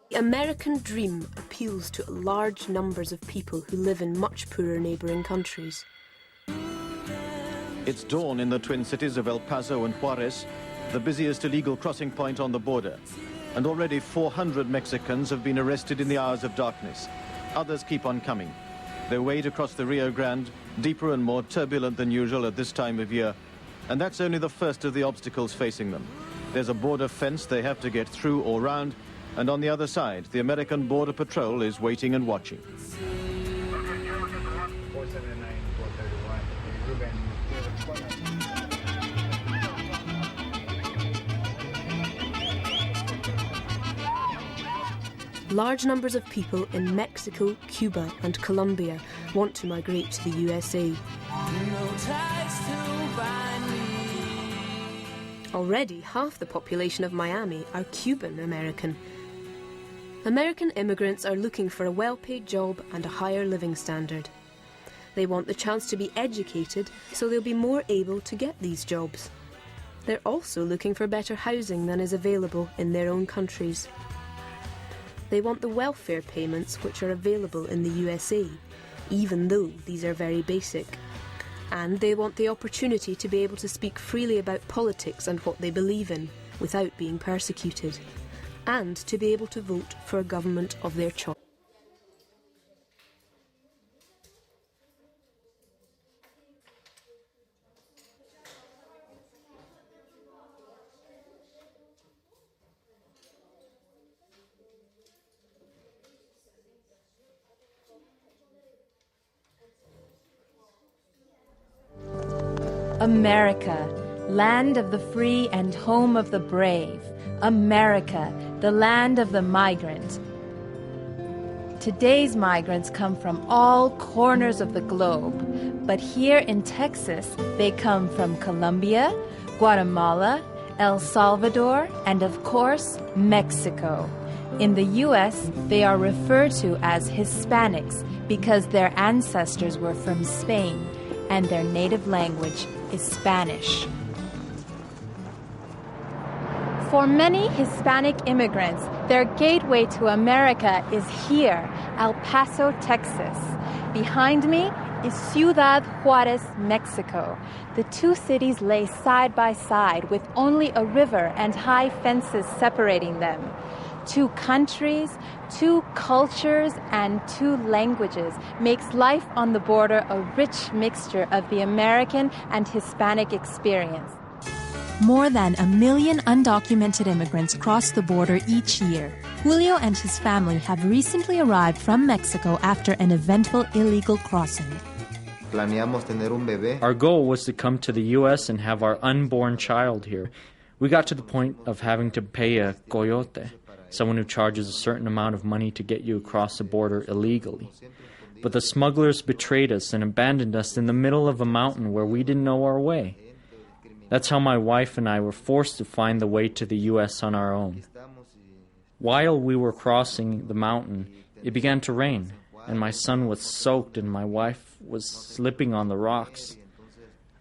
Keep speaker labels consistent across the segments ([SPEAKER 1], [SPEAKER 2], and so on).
[SPEAKER 1] The American dream appeals to large numbers of people who live in much poorer neighbouring countries.
[SPEAKER 2] It's dawn in the twin cities of El Paso and Juarez, the busiest illegal crossing point on the border. And already 400 Mexicans have been arrested in the hours of darkness. Others keep on coming. Their way across the Rio Grande, deeper and more turbulent than usual at this time of year. And that's only the first of the obstacles facing them. There's a border fence they have to get through or round, and on the other side, the American Border Patrol is waiting and watching.
[SPEAKER 1] Large numbers of people in Mexico, Cuba and Colombia want to migrate to the USA. Already, half the population of Miami are Cuban American. American immigrants are looking for a well-paid job and a higher living standard. They want the chance to be educated, so they'll be more able to get these jobs. They're also looking for better housing than is available in their own countries. They want the welfare payments which are available in the USA, even though these are very basic. And they want the opportunity to be able to speak freely about politics and what they believe in, without being persecuted. And to be able to vote for a government of their choice.
[SPEAKER 3] America, land of the free and home of the brave. America, the land of the migrant. Today's migrants come from all corners of the globe, but here in Texas, they come from Colombia, Guatemala, El Salvador, and of course, Mexico. In the U.S., they are referred to as Hispanics because their ancestors were from Spain, and their native language is Spanish. For many Hispanic immigrants, their gateway to America is here, El Paso, Texas. Behind me is Ciudad Juarez, Mexico. The two cities lay side by side with only a river and high fences separating them. Two countries, two cultures, and two languages makes life on the border a rich mixture of the American and Hispanic experience.
[SPEAKER 4] More than 1 million undocumented immigrants cross the border each year. Julio and his family have recently arrived from Mexico after an eventful illegal crossing.
[SPEAKER 5] Our goal was to come to the U.S. and have our unborn child here. We got to the point of having to pay a coyote, someone who charges a certain amount of money to get you across the border illegally. But the smugglers betrayed us and abandoned us in the middle of a mountain where we didn't know our way. That's how my wife and I were forced to find the way to the U.S. on our own. While we were crossing the mountain, it began to rain, and my son was soaked and my wife was slipping on the rocks.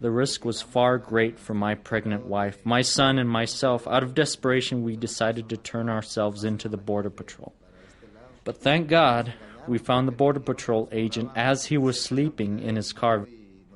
[SPEAKER 5] The risk was far great for my pregnant wife, my son, and myself. Out of desperation, we decided to turn ourselves into the Border Patrol. But thank God, we found the Border Patrol agent as he was sleeping in his car.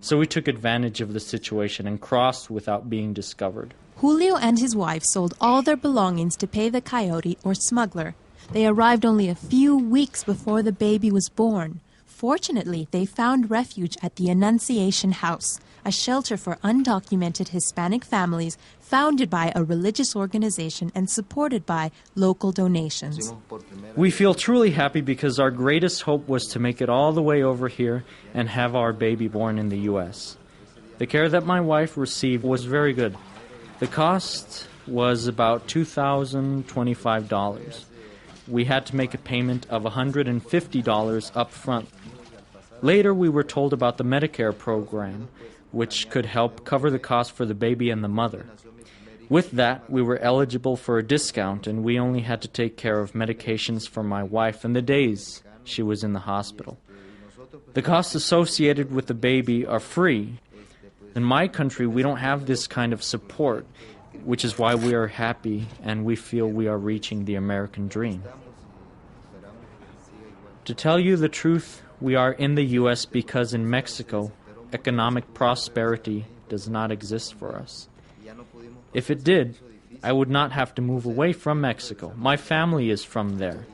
[SPEAKER 5] So we took advantage of the situation and crossed without being discovered.
[SPEAKER 4] Julio and his wife sold all their belongings to pay the coyote or smuggler. They arrived only a few weeks before the baby was born. Fortunately, they found refuge at the Annunciation House, a shelter for undocumented Hispanic families founded by a religious organization and supported by local donations.
[SPEAKER 5] We feel truly happy because our greatest hope was to make it all the way over here and have our baby born in the U.S. The care that my wife received was very good. The cost was about $2,025. We had to make a payment of $150 up front. Later, we were told about the Medicare program, which could help cover the cost for the baby and the mother. With that, we were eligible for a discount, and we only had to take care of medications for my wife and the days she was in the hospital. The costs associated with the baby are free. In my country, we don't have this kind of support, which is why we are happy and we feel we are reaching the American dream. To tell you the truth, we are in the U.S. because in Mexico, economic prosperity does not exist for us. If it did, I would not have to move away from Mexico. My family is from there,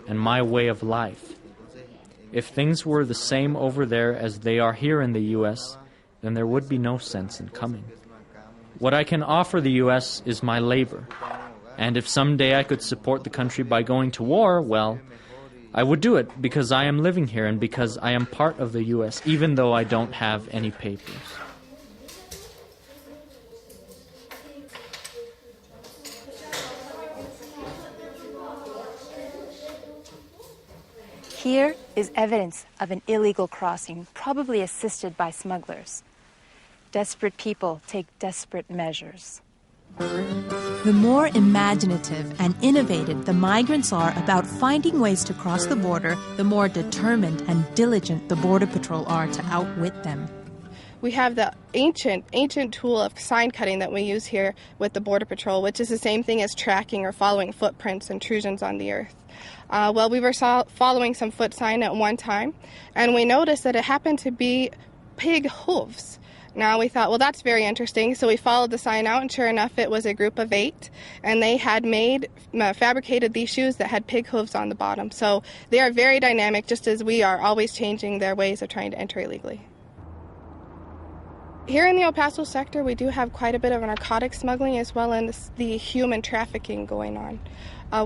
[SPEAKER 5] and my way of life. If things were the same over there as they are here in the U.S., then there would be no sense in coming. What I can offer the U.S. is my labor, and if someday I could support the country by going to war, well, I would do it because I am living here and because I am part of the U.S., even though I don't have any papers.
[SPEAKER 3] Here is evidence of an illegal crossing, probably assisted by smugglers. Desperate people take desperate measures.
[SPEAKER 4] The more imaginative and innovative the migrants are about finding ways to cross the border, the more determined and diligent the Border Patrol are to outwit them.
[SPEAKER 6] We have the ancient tool of sign cutting that we use here with the Border Patrol, which is the same thing as tracking or following footprints, intrusions on the earth. We were following some foot sign at one time, and we noticed that it happened to be pig hooves. Now we thought, well, that's very interesting, so we followed the sign out, and sure enough, it was a group of 8, and they had fabricated these shoes that had pig hooves on the bottom. So they are very dynamic, just as we are, always changing their ways of trying to enter illegally. Here in the El Paso sector, we do have quite a bit of narcotics smuggling as well as the human trafficking going on.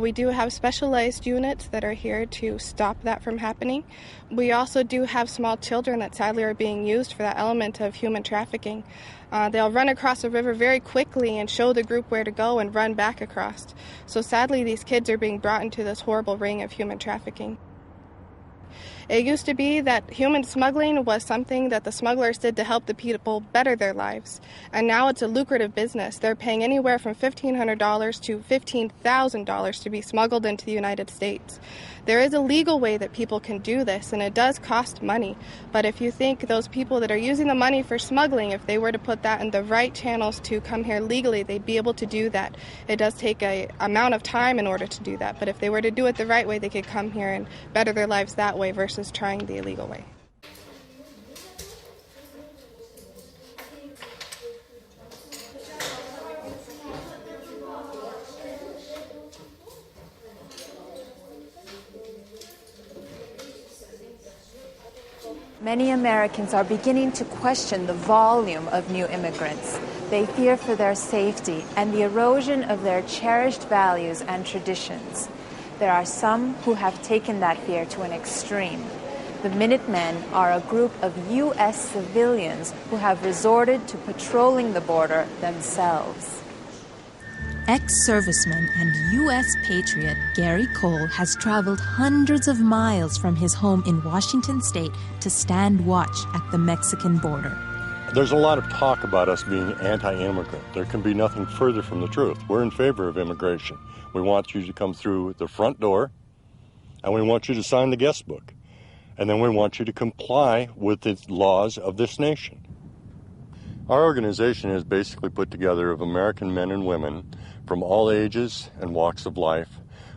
[SPEAKER 6] We do have specialized units that are here to stop that from happening. We also do have small children that sadly are being used for that element of human trafficking. They'll run across a river very quickly and show the group where to go and run back across. So sadly, these kids are being brought into this horrible ring of human trafficking. It used to be that human smuggling was something that the smugglers did to help the people better their lives. And now it's a lucrative business. They're paying anywhere from $1,500 to $15,000 to be smuggled into the United States. There is a legal way that people can do this, and it does cost money. But if you think those people that are using the money for smuggling, if they were to put that in the right channels to come here legally, they'd be able to do that. It does take an amount of time in order to do that. But if they were to do it the right way, they could come here and better their lives that way versus trying the illegal way.
[SPEAKER 3] Many Americans are beginning to question the volume of new immigrants. They fear for their safety and the erosion of their cherished values and traditions. There are some who have taken that fear to an extreme. The Minutemen are a group of U.S. civilians who have resorted to patrolling the border themselves.
[SPEAKER 4] Ex-serviceman and U.S. patriot Gary Cole has traveled hundreds of miles from his home in Washington state to stand watch at the Mexican border.
[SPEAKER 7] There's a lot of talk about us being anti-immigrant. There can be nothing further from the truth. We're in favor of immigration. We want you to come through the front door, and we want you to sign the guest book. And then we want you to comply with the laws of this nation. Our organization is basically put together of American men and women from all ages and walks of life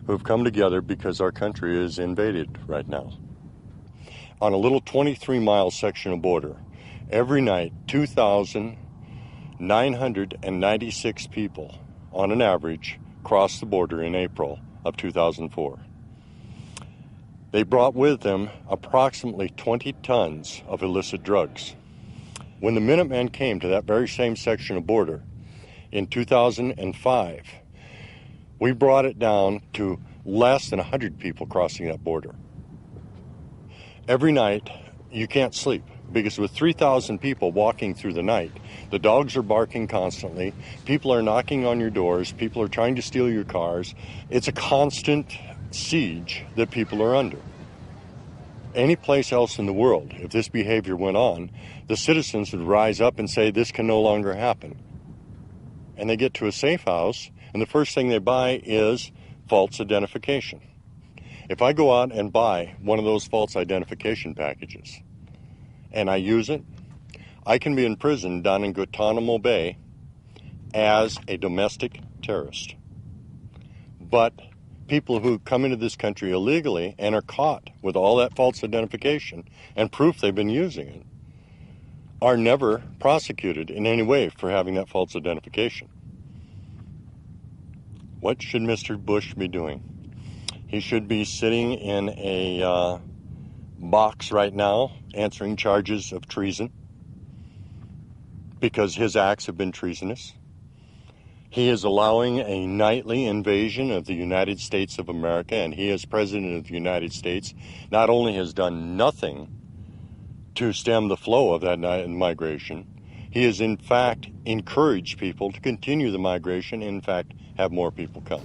[SPEAKER 7] who have come together because our country is invaded right now. On a little 23-mile section of border, every night 2,996 people, on an average, crossed the border in April of 2004. They brought with them approximately 20 tons of illicit drugs. When the Minutemen came to that very same section of border in 2005, we brought it down to less than 100 people crossing that border. Every night, you can't sleep because with 3,000 people walking through the night, the dogs are barking constantly, people are knocking on your doors, people are trying to steal your cars. It's a constant siege that people are under. Any place else in the world, if this behavior went on, the citizens would rise up and say this can no longer happen. And they get to a safe house, and the first thing they buy is false identification. If I go out and buy one of those false identification packages, and I use it, I can be in prison down in Guantanamo Bay as a domestic terrorist. But people who come into this country illegally and are caught with all that false identification and proof they've been using it are never prosecuted in any way for having that false identification. What should Mr. Bush be doing? He should be sitting in a box right now answering charges of treason because his acts have been treasonous. He is allowing a nightly invasion of the United States of America, and he, as President of the United States, not only has done nothing to stem the flow of that migration, he has in fact encouraged people to continue the migration, in fact have more people come.